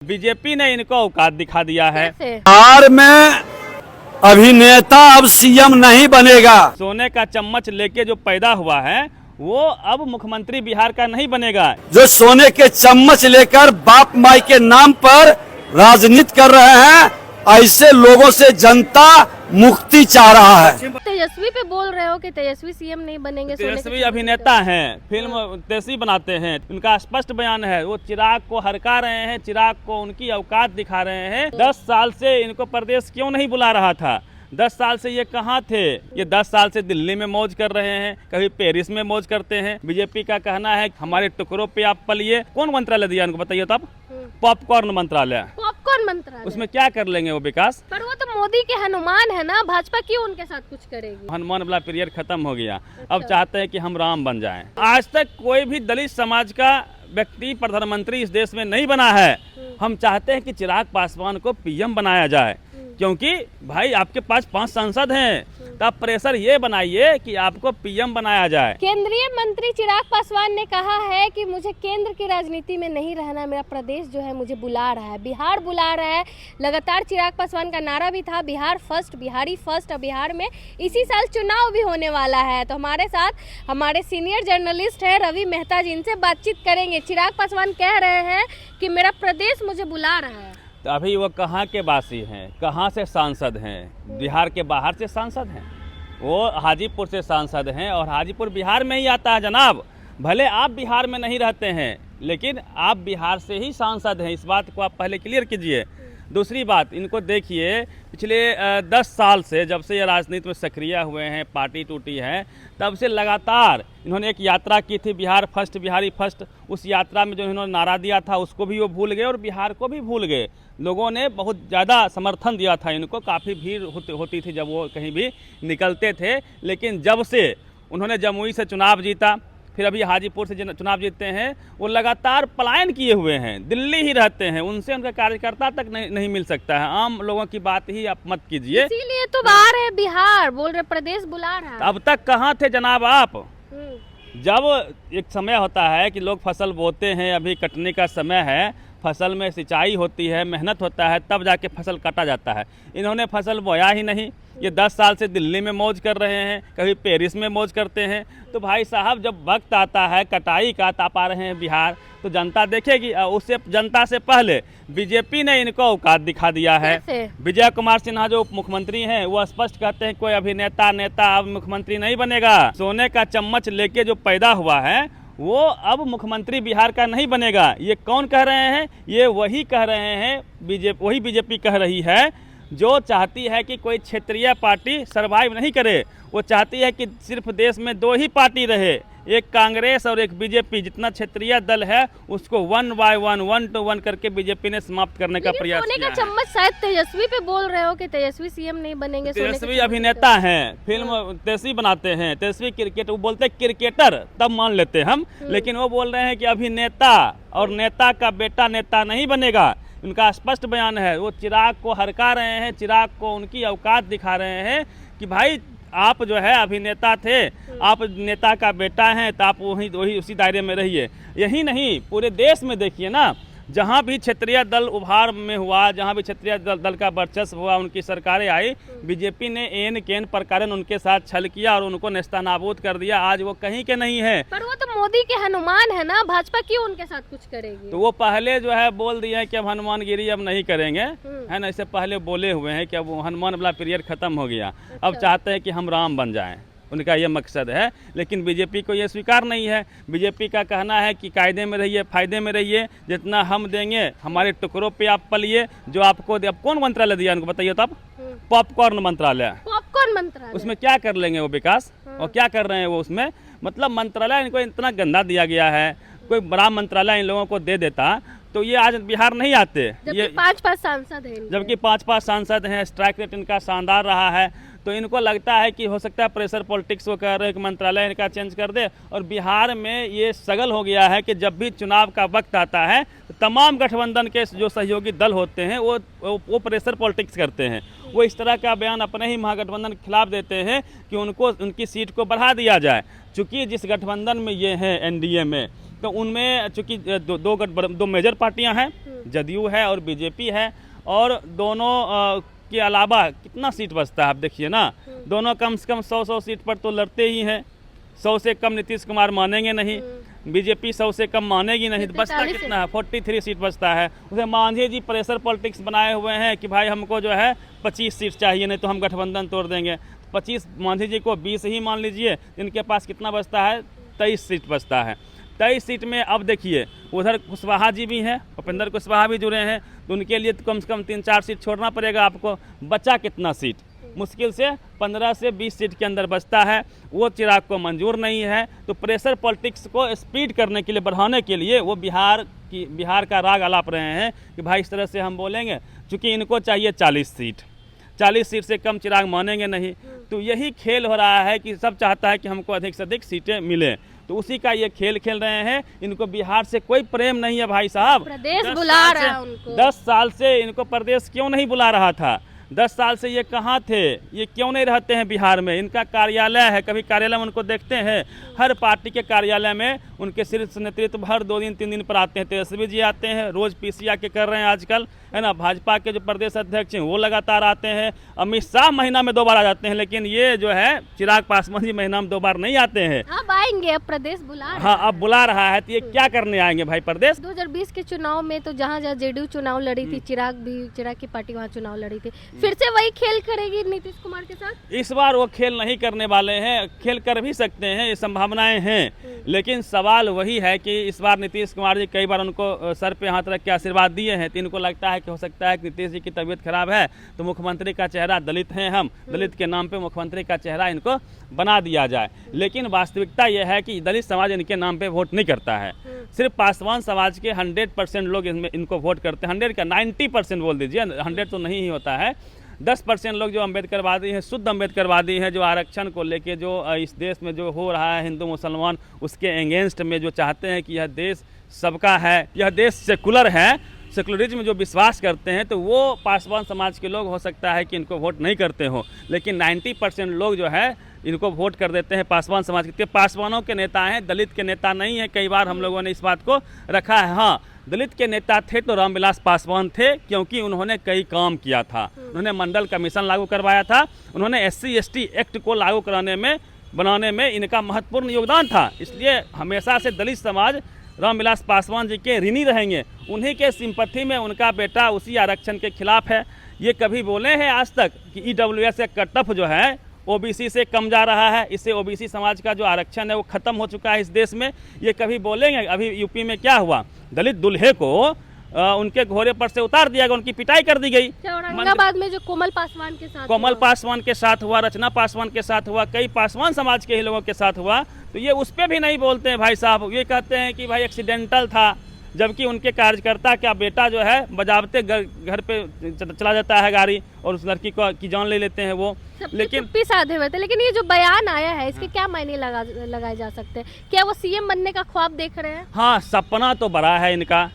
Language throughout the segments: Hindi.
बीजेपी ने इनको औकात दिखा दिया है। बिहार में अभिनेता अब सीएम नहीं बनेगा। सोने का चम्मच लेके जो पैदा हुआ है वो अब मुख्यमंत्री बिहार का नहीं बनेगा। जो सोने के चम्मच लेकर बाप माई के नाम पर राजनीति कर रहे हैं, ऐसे लोगों से जनता मुक्ति चाह रहा है। तेजस्वी पे बोल रहे हो कि तेजस्वी सीएम नहीं बनेंगे। तेजस्वी अभिनेता हैं, फिल्म तेजस्वी बनाते हैं, उनका स्पष्ट बयान है। वो चिराग को हरका रहे हैं, चिराग को उनकी औकात दिखा रहे हैं। 10 साल से इनको प्रदेश क्यों नहीं बुला रहा था? 10 साल से ये कहाँ थे? ये 10 साल से दिल्ली में मौज कर रहे हैं, कभी पेरिस में मौज करते हैं। बीजेपी का कहना है हमारे टुकड़ों पे आप पलिए। कौन मंत्रालय दिया इनको बताइए तब? पॉपकॉर्न मंत्रालय। पॉपकॉर्न मंत्रालय उसमें क्या कर लेंगे वो विकास? पर वो तो मोदी के हनुमान है ना, भाजपा क्यों उनके साथ कुछ करेगी? हनुमान वाला पीरियड खत्म हो गया। अब चाहते हैं कि हम राम बन जाएं। आज तक कोई भी दलित समाज का व्यक्ति प्रधानमंत्री इस देश में नहीं बना है। हम चाहते हैं कि चिराग पासवान को पीएम बनाया जाए, क्योंकि भाई आपके पास 5 सांसद हैं, तो आप प्रेशर ये बनाइए कि आपको पीएम बनाया जाए। केंद्रीय मंत्री चिराग पासवान ने कहा है कि मुझे केंद्र की राजनीति में नहीं रहना, मेरा प्रदेश जो है मुझे बुला रहा है, बिहार बुला रहा है। लगातार चिराग पासवान का नारा भी था बिहार फर्स्ट, बिहारी फर्स्ट। और बिहार में इसी साल चुनाव भी होने वाला है। तो हमारे साथ हमारे सीनियर जर्नलिस्ट है रवि मेहता, जिनसे बातचीत करेंगे। चिराग पासवान कह रहे हैं कि मेरा प्रदेश मुझे बुला रहा है। तो अभी वो कहाँ के वासी हैं, कहाँ से सांसद हैं? बिहार के बाहर से सांसद हैं, वो हाजीपुर से सांसद हैं, और हाजीपुर बिहार में ही आता है जनाब। भले आप बिहार में नहीं रहते हैं, लेकिन आप बिहार से ही सांसद हैं। इस बात को आप पहले क्लियर कीजिए। दूसरी बात, इनको देखिए, पिछले 10 साल से जब से ये राजनीति में सक्रिय हुए हैं, पार्टी टूटी है, तब से लगातार इन्होंने एक यात्रा की थी, बिहार फर्स्ट, बिहारी फर्स्ट। उस यात्रा में जो इन्होंने नारा दिया था उसको भी वो भूल गए और बिहार को भी भूल गए। लोगों ने बहुत ज़्यादा समर्थन दिया था इनको, काफ़ी भीड़ होती थी जब वो कहीं भी निकलते थे। लेकिन जब से उन्होंने जमुई से चुनाव जीता, फिर अभी हाजीपुर से चुनाव जीतते हैं, वो लगातार पलायन किए हुए हैं, दिल्ली ही रहते हैं। उनसे उनका कार्यकर्ता तक नहीं मिल सकता है। आम लोगों की बात ही आप मत कीजिए। इसीलिए तो बाहर है, बिहार बोल रहे, प्रदेश बुला रहा है। अब तक कहाँ थे जनाब आप? जब एक समय होता है कि लोग फसल बोते हैं, अभी कटने का समय है, फसल में सिंचाई होती है, मेहनत होता है, तब जाके फसल काटा जाता है। इन्होंने फसल बोया ही नहीं। ये 10 साल से दिल्ली में मौज कर रहे हैं, कभी पेरिस में मौज करते हैं। तो भाई साहब, जब वक्त आता है कटाई का, तापा रहे हैं बिहार, तो जनता देखेगी। उससे जनता से पहले बीजेपी ने इनको औकात दिखा दिया है। विजय कुमार सिन्हा जो उप मुख्यमंत्री हैं, वो स्पष्ट कहते हैं कोई अभिनेता नेता अब मुख्यमंत्री नहीं बनेगा। सोने का चम्मच लेके जो पैदा हुआ है वो अब मुख्यमंत्री बिहार का नहीं बनेगा। ये कौन कह रहे हैं? ये वही कह रहे हैं, वही बीजेपी कह रही है जो चाहती है कि कोई क्षेत्रीय पार्टी सरवाइव नहीं करे। वो चाहती है कि सिर्फ देश में 2 ही पार्टी रहे, एक कांग्रेस और एक बीजेपी। जितना क्षेत्रीय दल है उसको 1 by 1, 1 to 1 करके बीजेपी ने समाप्त करने का प्रयास किया है। सोने का चम्मच शायद तेजस्वी पे बोल रहे हो कि तेजस्वी सीएम नहीं बनेंगे। तेजस्वी अभिनेता हैं, फिल्म तेजस्वी बनाते हैं, तेजस्वी क्रिकेट, वो बोलते हैं क्रिकेटर तब मान लेते हम, लेकिन वो बोल रहे हैं कि अभिनेता, और नेता का बेटा नेता नहीं बनेगा। उनका स्पष्ट बयान है। वो चिराग को हरका रहे हैं, चिराग को उनकी औकात दिखा रहे हैं कि भाई आप जो है अभिनेता थे, आप नेता का बेटा हैं, तो आप वही उसी दायरे में रहिए। यही नहीं, पूरे देश में देखिए ना, जहाँ भी क्षेत्रीय दल उभार में हुआ, जहाँ भी क्षेत्रीय दल का वर्चस्व हुआ, उनकी सरकारें आई, बीजेपी ने एन केन प्रकार उनके साथ छल किया और उनको नेस्तनाबूद कर दिया। आज वो कहीं के नहीं है। पर वो तो मोदी के हनुमान है ना, भाजपा क्यों उनके साथ कुछ करेगी? तो वो पहले जो है बोल दिए हैं कि अब हनुमानगिरी अब नहीं करेंगे, है ना। इससे पहले बोले हुए हैं कि अब वो हनुमान वाला पीरियड खत्म हो गया। अब चाहते हैं कि हम राम बन जाएं, उनका ये मकसद है। लेकिन बीजेपी को ये स्वीकार नहीं है। बीजेपी का कहना है कि कायदे में रहिए, फायदे में रहिए, जितना हम देंगे हमारे टुकड़ों पे आप पलिए, जो आपको दे। अब कौन मंत्रालय दिया उनको बताइए तब? पॉपकॉर्न मंत्रालय। पॉपकॉर्न मंत्रालय। उसमें क्या कर लेंगे वो विकास? और क्या कर रहे हैं वो उसमें? मतलब मंत्रालय इनको इतना गंदा दिया गया है। कोई बड़ा मंत्रालय इन लोगों को दे देता तो ये आज बिहार नहीं आते। जबकि 5 सांसद हैं, जबकि 5 सांसद हैं। स्ट्राइक रेट इनका शानदार रहा है। तो इनको लगता है कि हो सकता है प्रेशर पॉलिटिक्स वो कर रहे हैं कि मंत्रालय इनका चेंज कर दे। और बिहार में ये सगल हो गया है कि जब भी चुनाव का वक्त आता है तो तमाम गठबंधन के जो सहयोगी दल होते हैं वो प्रेशर पॉलिटिक्स करते हैं। वो इस तरह का बयान अपने ही महागठबंधन के खिलाफ देते हैं कि उनको उनकी सीट को बढ़ा दिया जाए। चूँकि जिस गठबंधन में ये हैं, एनडीए में, तो उनमें चूंकि दो मेजर पार्टियां हैं, जदयू है और बीजेपी है, और दोनों के अलावा कितना सीट बचता है आप देखिए ना, दोनों कम से कम 100 सीट पर तो लड़ते ही हैं। 100 से कम नीतीश कुमार मानेंगे नहीं, बीजेपी 100 से कम मानेगी नहीं, तो बचता कितना है, 43 सीट बचता है। उसे मांझी जी प्रेशर पॉलिटिक्स बनाए हुए हैं कि भाई हमको जो है 25 सीट चाहिए, नहीं तो हम गठबंधन तोड़ देंगे। 25 मांझी जी को 20 ही मान लीजिए, इनके पास कितना बचता है, 23 सीट बचता है। 23 सीट में अब देखिए उधर कुशवाहा जी भी हैं, उपेंद्र कुशवाहा भी जुड़े हैं, तो उनके लिए तो कम से कम 3-4 सीट छोड़ना पड़ेगा आपको। बचा कितना सीट, मुश्किल से 15 से 20 सीट के अंदर बचता है, वो चिराग को मंजूर नहीं है। तो प्रेशर पॉलिटिक्स को स्पीड करने के लिए, बढ़ाने के लिए वो बिहार का राग अलाप रहे हैं कि भाई इस तरह से हम बोलेंगे, चूँकि इनको चाहिए 40 सीट, 40 सीट से कम चिराग मानेंगे नहीं। तो यही खेल हो रहा है कि सब चाहता है कि हमको अधिक से अधिक सीटें मिलें, तो उसी का ये खेल खेल रहे हैं। इनको बिहार से कोई प्रेम नहीं है भाई साहब, प्रदेश बुला रहा है उनको। 10 साल से इनको प्रदेश क्यों नहीं बुला रहा था, 10 साल से ये कहाँ थे, ये क्यों नहीं रहते हैं बिहार में। इनका कार्यालय है, कभी कार्यालय में उनको देखते हैं, हर पार्टी के कार्यालय में उनके शीर्ष नेतृत्व हर 2 दिन 3 दिन पर आते हैं। तेजस्वी जी आते हैं, रोज पीसी आके कर रहे हैं आजकल, है ना। भाजपा के जो प्रदेश अध्यक्ष हैं वो लगातार आते हैं, अमित शाह महीना में 2 बार आ जाते हैं, लेकिन ये जो है चिराग पासवान जी महीना में 2 बार नहीं आते हैं। अब आएंगे, अब प्रदेश बुला रहा है। हाँ, अब बुला रहा है, तो ये क्या करने आएंगे भाई प्रदेश। 2020 के चुनाव में तो जहाँ जेडीयू चुनाव लड़ी थी, चिराग की पार्टी वहाँ चुनाव लड़ी थी, फिर से वही खेल करेगी नीतीश कुमार के साथ। इस बार वो खेल नहीं करने वाले हैं, खेल कर भी सकते हैं, ये संभावनाएं हैं, लेकिन सवाल वही है कि इस बार नीतीश कुमार जी कई बार उनको सर पे हाथ रख के आशीर्वाद दिए हैं, तो इनको लगता है कि हो सकता है कि नीतीश जी की तबीयत खराब है तो मुख्यमंत्री का चेहरा, दलित हैं हम, दलित के नाम पे मुख्यमंत्री का चेहरा इनको बना दिया जाए। लेकिन वास्तविकता यह है कि दलित समाज इनके नाम पे वोट नहीं करता है, सिर्फ पासवान समाज के 100% लोग इनको वोट करते हैं। 100 का 90% बोल दीजिए, 100 तो नहीं ही होता है। 10% लोग जो अम्बेडकरवादी हैं, शुद्ध अम्बेडकरवादी हैं, जो आरक्षण को लेके जो इस देश में जो हो रहा है हिंदू मुसलमान, उसके एगेंस्ट में जो चाहते हैं कि यह देश सबका है, यह देश सेकुलर है, सेकुलरिज्म जो विश्वास करते हैं, तो वो पासवान समाज के लोग हो सकता है कि इनको वोट नहीं करते हो, लेकिन 90% लोग जो है इनको वोट कर देते हैं पासवान समाज के। पासवानों के नेता हैं, दलित के नेता नहीं है। कई बार हम लोगों ने इस बात को रखा है। हाँ, दलित के नेता थे तो रामविलास पासवान थे, क्योंकि उन्होंने कई काम किया था। उन्होंने मंडल कमीशन लागू करवाया था, उन्होंने SC/ST एक्ट को लागू बनाने में इनका महत्वपूर्ण योगदान था। इसलिए हमेशा से दलित समाज रामविलास पासवान जी के ऋणी रहेंगे। उन्हीं के सिंपथी में उनका बेटा उसी आरक्षण के खिलाफ है। ये कभी बोले हैं आज तक कि EWS का कट ऑफ जो है OBC से कम जा रहा है, इससे OBC समाज का जो आरक्षण है वो खत्म हो चुका है इस देश में, ये कभी बोलेंगे। अभी यूपी में क्या हुआ, दलित दूल्हे को उनके घोड़े पर से उतार दिया गया, उनकी पिटाई कर दी गई। औरंगाबाद में जो कोमल पासवान के साथ हुआ, रचना पासवान के साथ हुआ, कई पासवान समाज के ही लोगों के साथ हुआ, तो ये उस पर भी नहीं बोलते हैं भाई साहब। ये कहते हैं कि भाई एक्सीडेंटल था, जबकि उनके कार्यकर्ता का बेटा जो है बजावते घर पे चला जाता है गाड़ी और उस लड़की को की जान ले लेते हैं वो। लेकिन साधे हुए थे। लेकिन ये जो बयान आया है इसके क्या मायने लगाए जा सकते हैं? क्या वो CM बनने का ख्वाब देख रहे हैं? हाँ, सपना तो बड़ा है इनका,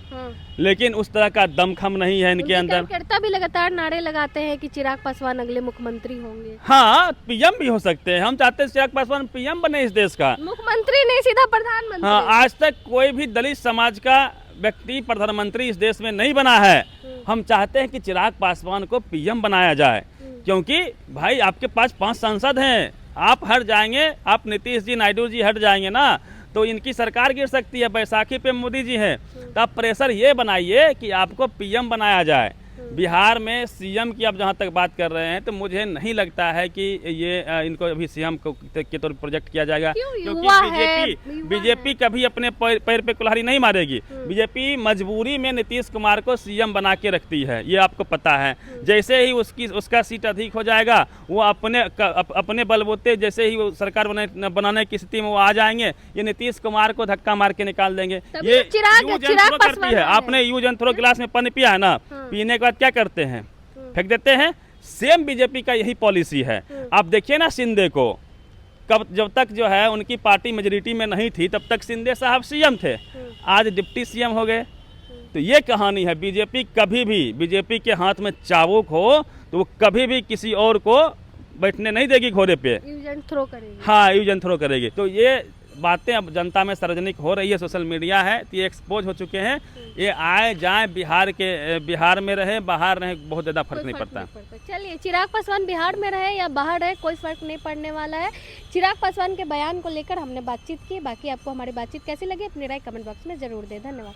लेकिन उस तरह का दमखम नहीं है इनके अंदर। कार्यकर्ता भी लगातार नारे लगाते हैं कि चिराग पासवान अगले मुख्यमंत्री होंगे। हाँ, PM भी हो सकते हैं। हम चाहते हैं चिराग पासवान PM बने इस देश का, मुख्यमंत्री नहीं सीधा प्रधानमंत्री। हाँ, आज तक कोई भी दलित समाज का व्यक्ति प्रधानमंत्री इस देश में नहीं बना है। हम चाहते हैं कि चिराग पासवान को PM बनाया जाए, क्योंकि भाई आपके पास 5 सांसद हैं, आप हट जाएंगे, आप नीतीश जी, नायडू जी हट जाएंगे ना, तो इनकी सरकार गिर सकती है। बैसाखी पे मोदी जी हैं, तो आप प्रेशर ये बनाइए कि आपको PM बनाया जाए। बिहार में CM की आप जहाँ तक बात कर रहे हैं, तो मुझे नहीं लगता है कि ये इनको अभी CM के तौर पर प्रोजेक्ट किया जाएगा, क्योंकि बीजेपी कभी अपने पैर पे कुल्हाड़ी नहीं मारेगी। बीजेपी मजबूरी में नीतीश कुमार को CM बना के रखती है, ये आपको पता है। जैसे ही उसका सीट अधिक हो जाएगा, वो अपने बलबूते जैसे ही वो सरकार बनाने की स्थिति में वो आ जाएंगे, ये नीतीश कुमार को धक्का मार के निकाल देंगे। ये यूज एंड थ्रो करती है। आपने यूज एंड थ्रो गिलास में पानी पिया है ना, पीने के बाद क्या करते हैं, फेंक देते हैं। सेम बीजेपी का यही पॉलिसी है। आप देखिए ना शिंदे को, जब तक जो है उनकी पार्टी मेजोरिटी में नहीं थी, तब तक शिंदे साहब CM थे, आज डिप्टी CM हो गए। तो ये कहानी है। बीजेपी कभी भी, बीजेपी के हाथ में चाबुक हो तो वो कभी भी किसी और को बैठने नहीं देगी घोड़े पे, यूज एंड थ्रो करेगी। हाँ, यूज एंड थ्रो करेगी। तो ये बातें अब जनता में सार्वजनिक हो रही है, सोशल मीडिया है तो ये एक्सपोज हो चुके हैं। ये आए जाए बिहार में रहे बाहर रहे बहुत ज़्यादा फर्क नहीं पड़ता। चलिए, चिराग पासवान बिहार में रहे या बाहर रहे कोई फर्क नहीं पड़ने वाला है। चिराग पासवान के बयान को लेकर हमने बातचीत की। बाकी आपको हमारी बातचीत कैसी लगी अपनी राय कमेंट बॉक्स में जरूर दें। धन्यवाद।